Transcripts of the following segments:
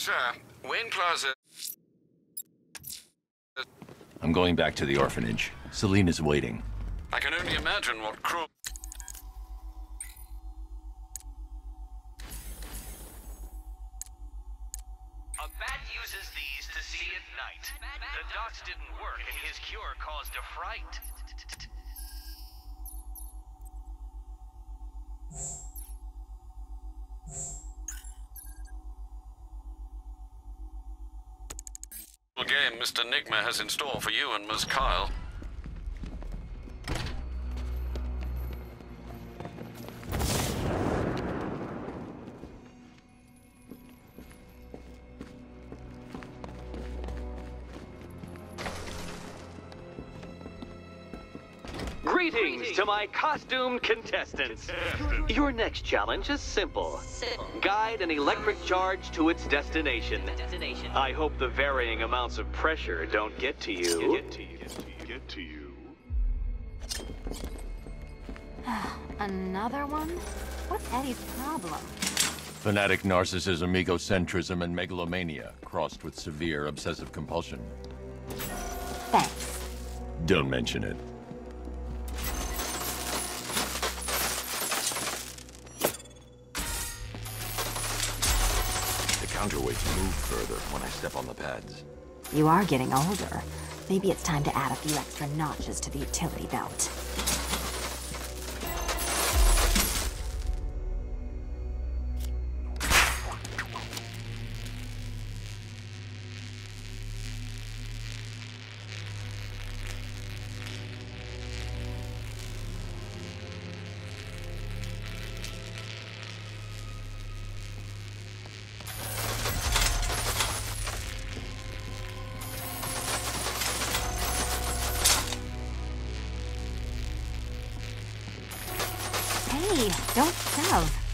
Sir, Wayne Plaza... I'm going back to the orphanage. Celine is waiting. I can only imagine what cruel... A bat uses these to see at night. The dots didn't work and his cure caused a fright. game Mr. Nigma has in store for you and Ms. Kyle. Greetings to my costumed contestants. Your next challenge is simple. Guide an electric charge to its destination. I hope the varying amounts of pressure don't get to you. Another one? What's Eddie's problem? Fanatic narcissism, egocentrism, and megalomania, crossed with severe obsessive compulsion. Thanks. Don't mention it. Counterweights move further when I step on the pads. You are getting older. Maybe it's time to add a few extra notches to the utility belt. Hey, don't shove.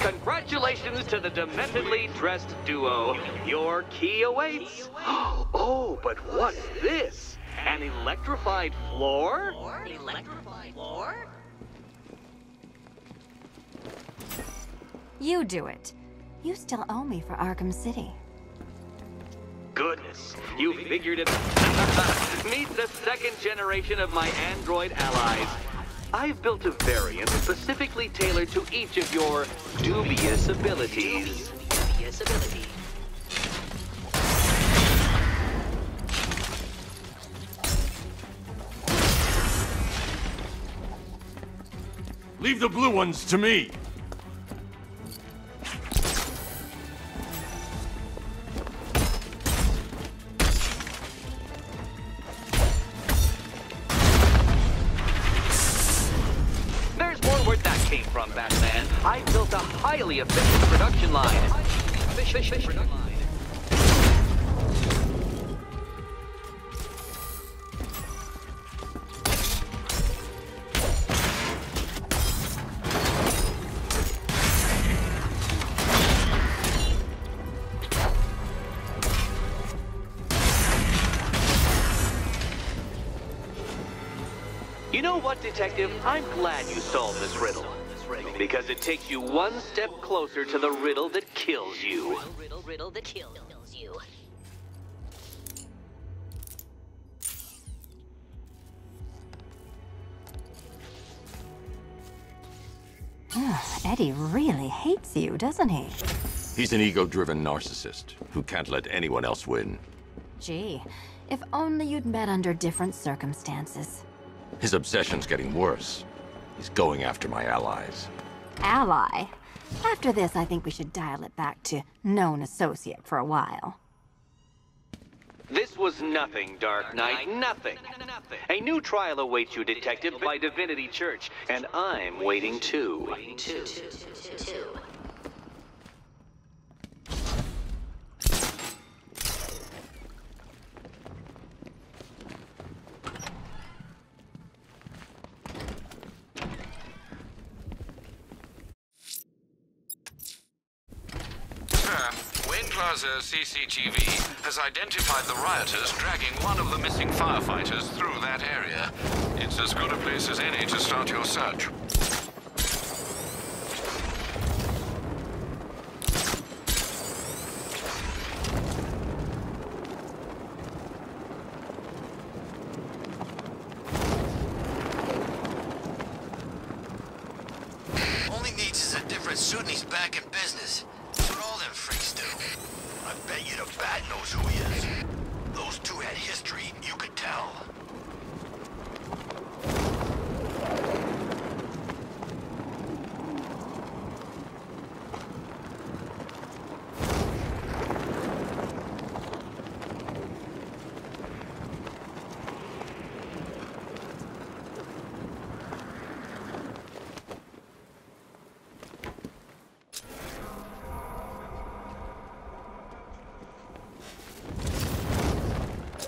Congratulations to the dementedly dressed duo. Your key awaits. Oh, but what's this? An electrified floor? Electrified floor? You do it. You still owe me for Arkham City. Goodness, you figured it out. Meet the second generation of my android allies. I've built a variant specifically tailored to each of your dubious abilities. Leave the blue ones to me! From Batman, I built a highly efficient production line. You know what, Detective? I'm glad you solved this riddle. Because it takes you one step closer to the riddle that kills you. Riddle that kills you. Eddie really hates you, doesn't he? He's an ego-driven narcissist who can't let anyone else win. Gee, if only you'd met under different circumstances. His obsession's getting worse. He's going after my allies. Ally? After this, I think we should dial it back to known associate for a while. This was nothing, Dark Knight, nothing. A new trial awaits you, Detective, by Divinity Church, and I'm waiting too. Wayne Plaza CCTV has identified the rioters dragging one of the missing firefighters through that area. It's as good a place as any to start your search. All he needs is a different suit and he's back in business. That's what all them freaks do. I bet you the Bat knows who he is. Those two had history, you could tell.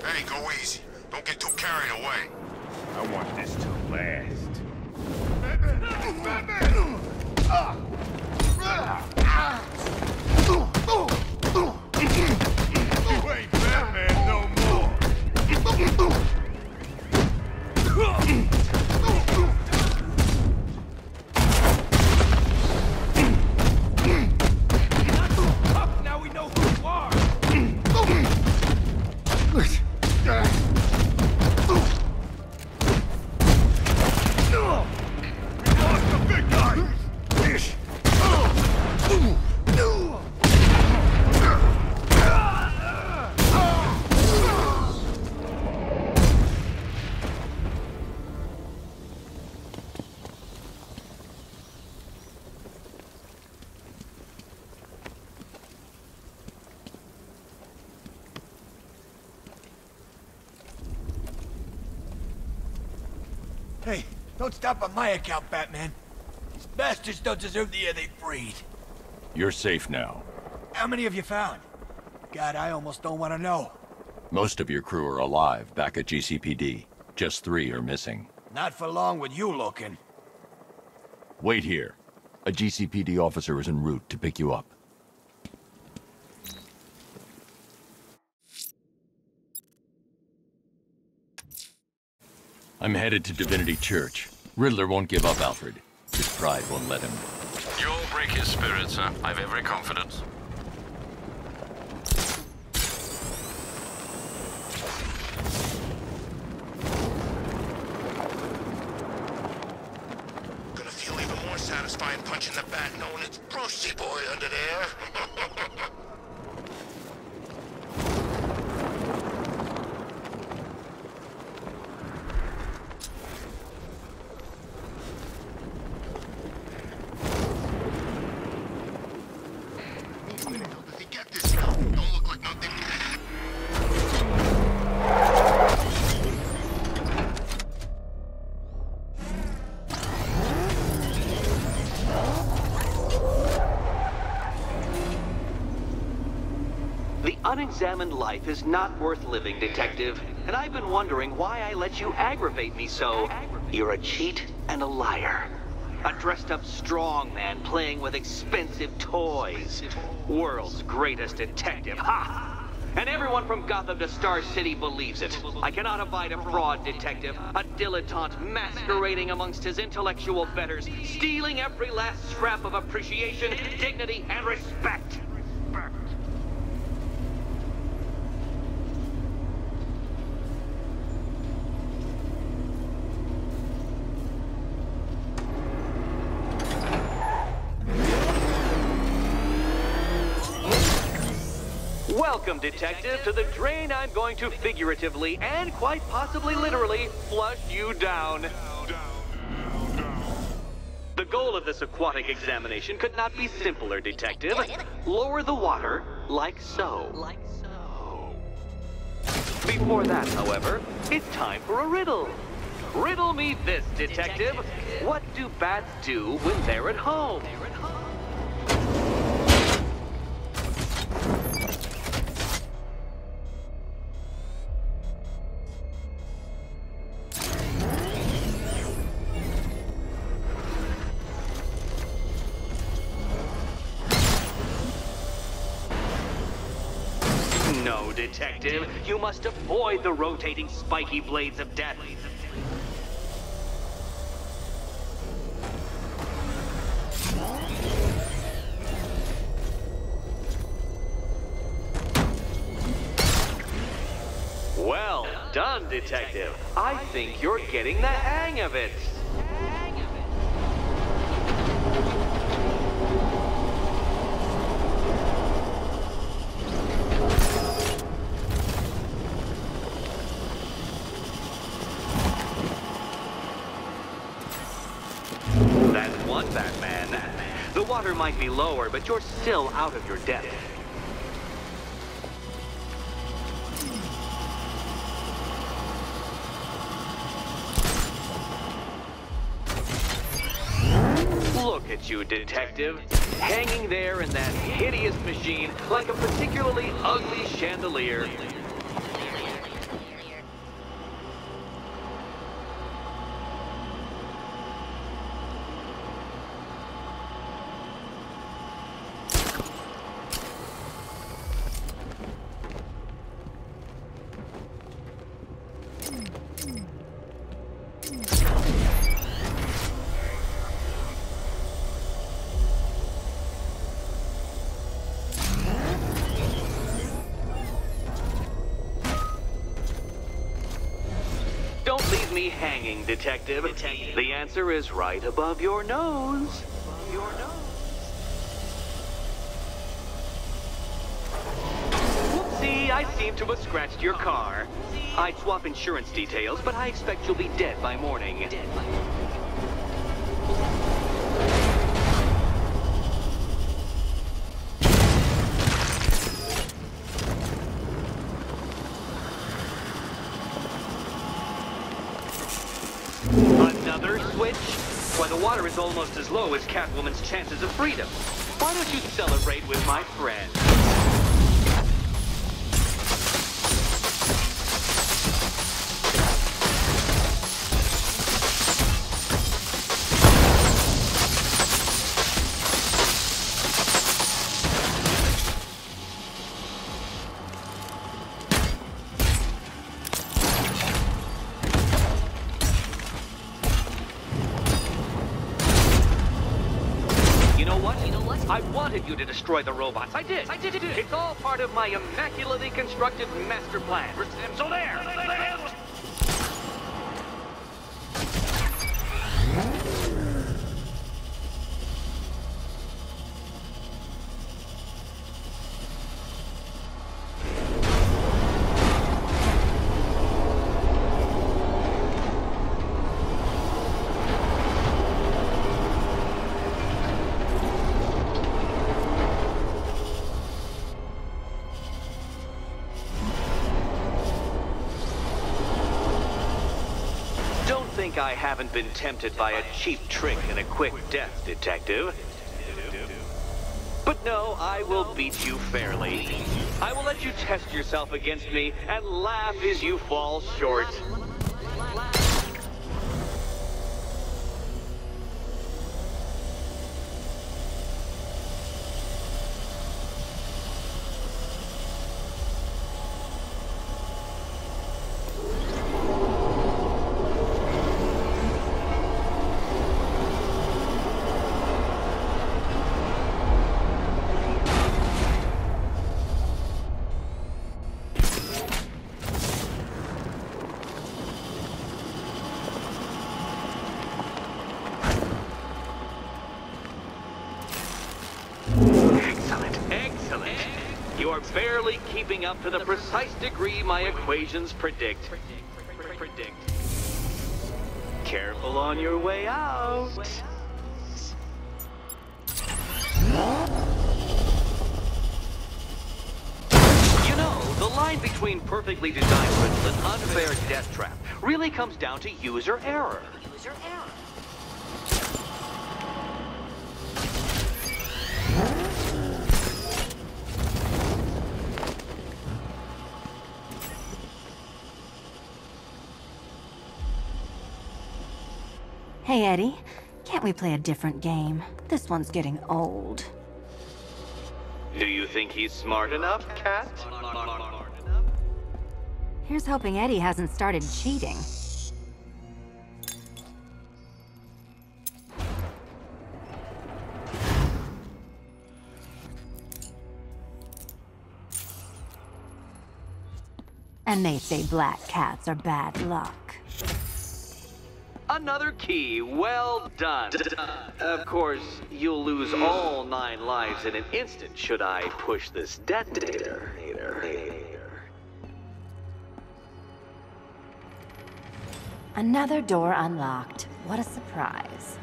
Hey, go easy. Don't get too carried away. I want this to last. You ain't Batman no more. Now we know who you are. Hey, don't stop on my account, Batman. These bastards don't deserve the air they breathe. You're safe now. How many have you found? God, I almost don't want to know. Most of your crew are alive back at GCPD. Just 3 are missing. Not for long with you looking. Wait here. A GCPD officer is en route to pick you up. I'm headed to Divinity Church. Riddler won't give up, Alfred. His pride won't let him. You'll break his spirit, sir. I've every confidence. Gonna feel even more satisfying punching the Bat knowing it's Brucey boy under there. If you get this, don't look like nothing. The unexamined life is not worth living, Detective. And I've been wondering why I let you aggravate me so. You're a cheat and a liar. A dressed-up strongman playing with expensive toys. World's greatest detective. Ha! and everyone from Gotham to Star City believes it. I cannot abide a fraud detective, a dilettante masquerading amongst his intellectual betters, stealing every last scrap of appreciation, dignity, and respect. Welcome, Detective, to the drain I'm going to figuratively and quite possibly literally flush you down. The goal of this aquatic examination could not be simpler, Detective. Lower the water like so. Before that, however, it's time for a riddle. Riddle me this, Detective. What do bats do when they're at home? No, Detective. You must avoid the rotating spiky blades of death. Well done, Detective. I think you're getting the hang of it. That's one, Batman. The water might be lower, but you're still out of your depth. Look at you, Detective. Hanging there in that hideous machine like a particularly ugly chandelier. Don't leave me hanging, Detective. The answer is right above your nose. Whoopsie, I seem to have scratched your car. I'd swap insurance details, but I expect you'll be dead by morning. Another switch? Why, the water is almost as low as Catwoman's chances of freedom. Why don't you celebrate with my friend? I wanted you to destroy the robots. I did. It's all part of my immaculately constructed master plan. So there. I haven't been tempted by a cheap trick and a quick death, Detective. But no, I will beat you fairly. I will let you test yourself against me and laugh as you fall short. barely keeping up to the precise degree my equations predict. Careful on your way out. You know, the line between perfectly designed riddle and unfair death trap really comes down to user error. Hey, Eddie. Can't we play a different game? This one's getting old. Do you think he's smart enough, Cat? Here's hoping Eddie hasn't started cheating. And they say black cats are bad luck. Another key, well done. Of course, you'll lose all 9 lives in an instant should I push this detonator. Another door unlocked. What a surprise.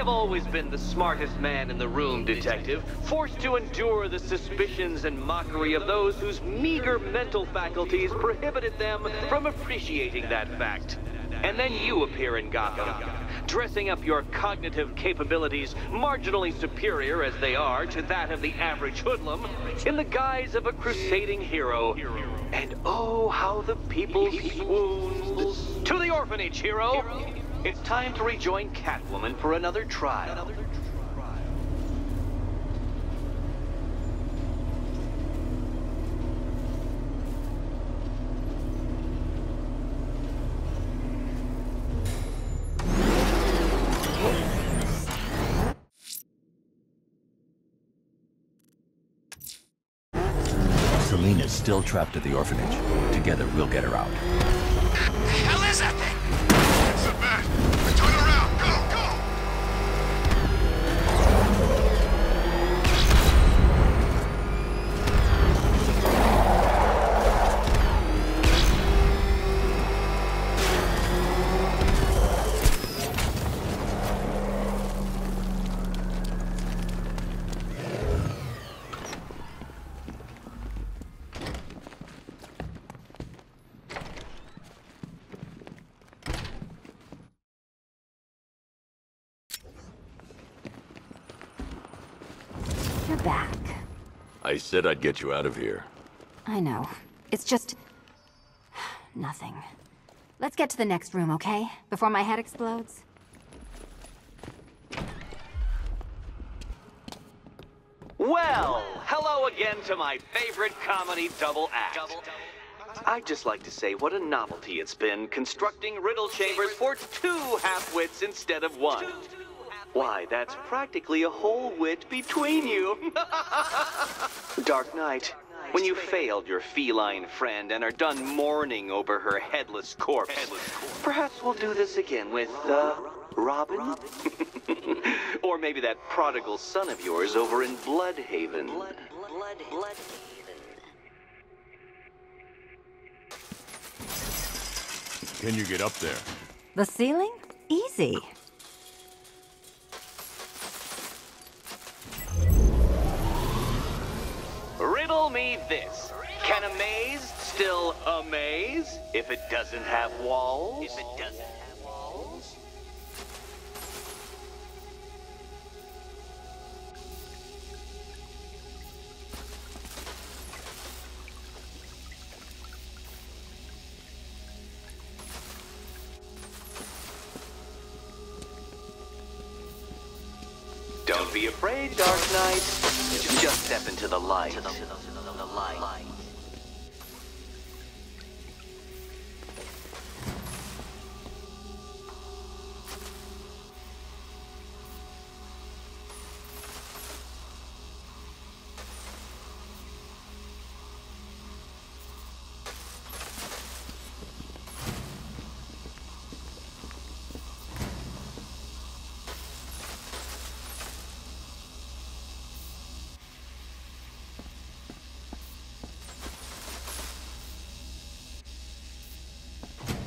Always been the smartest man in the room, Detective, forced to endure the suspicions and mockery of those whose meager mental faculties prohibited them from appreciating that fact. And then you appear in Gotham, dressing up your cognitive capabilities marginally superior as they are to that of the average hoodlum, in the guise of a crusading hero. And oh, how the people swoon. To the orphanage, hero! It's time to rejoin Catwoman for another trial. Selena's still trapped at the orphanage. Together, we'll get her out. The hell is that thing? It's a bat. Turn around. Go, go! You're back. I said I'd get you out of here. I know. It's just... nothing. Let's get to the next room, okay? Before my head explodes. Well, hello again to my favorite comedy double act. I'd just like to say what a novelty it's been constructing riddle chambers for 2 half-wits instead of 1. Why, that's practically a whole wit between you. Dark Knight, when you failed your feline friend and are done mourning over her headless corpse, perhaps we'll do this again with, Robin? Or maybe that prodigal son of yours over in Bloodhaven. Bloodhaven. Can you get up there? The ceiling? Easy. Riddle me this. Can a maze still amaze if it doesn't have walls? Don't be afraid, Dark Knight. Just step into the light.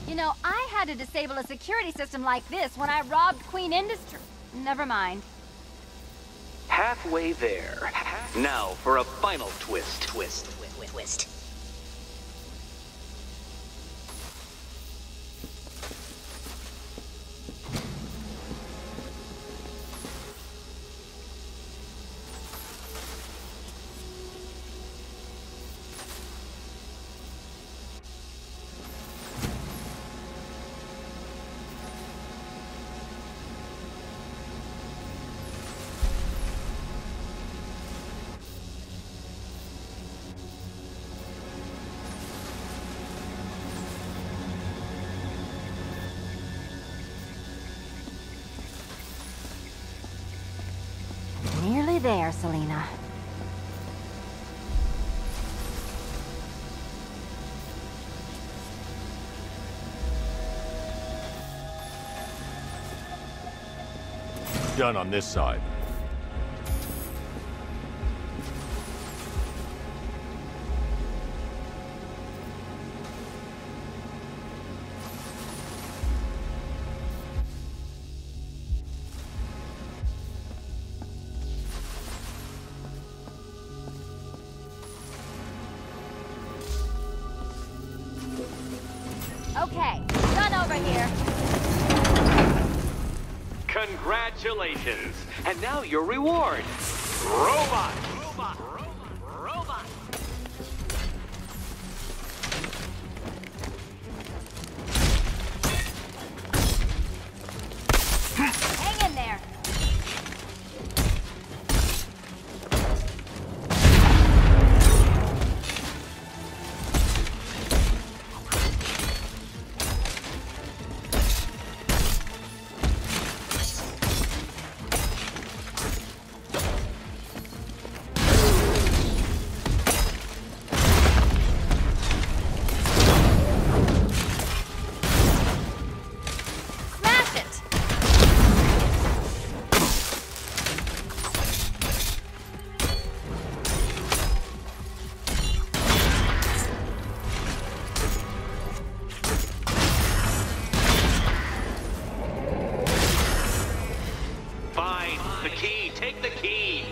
You know, I had to disable a security system like this when I robbed Queen Industry. Never mind. Halfway there. Now for a final twist. Twist. Nearly there, Selena. Done on this side. Okay, done over here. Congratulations! And now your reward. Robot! Hang in there. Smash it! Fine. The key. Take the key.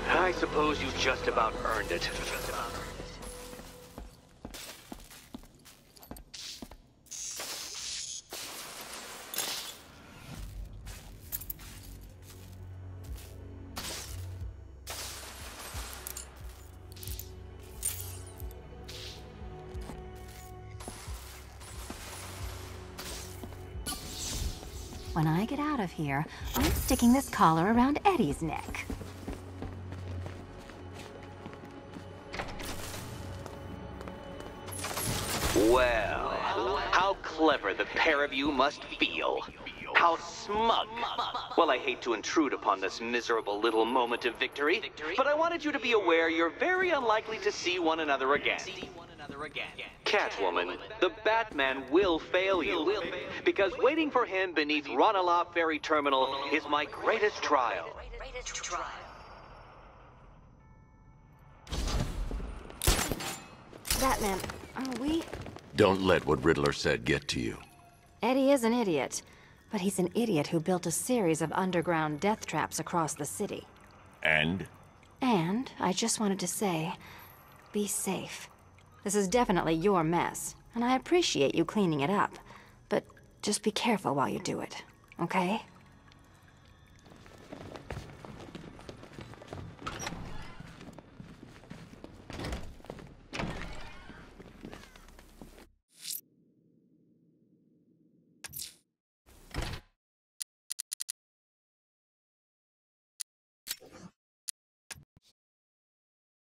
I suppose you just about earned it. When I get out of here, I'm sticking this collar around Eddie's neck. Well, how clever the pair of you must feel. How smug. Well, I hate to intrude upon this miserable little moment of victory, but I wanted you to be aware you're very unlikely to see one another again. Catwoman, the Batman will fail you, because waiting for him beneath Ranelagh Ferry Terminal is my greatest trial. Batman, are we? Don't let what Riddler said get to you. Eddie is an idiot, but he's an idiot who built a series of underground death traps across the city. And? And I just wanted to say, be safe. This is definitely your mess, and I appreciate you cleaning it up. But just be careful while you do it, okay?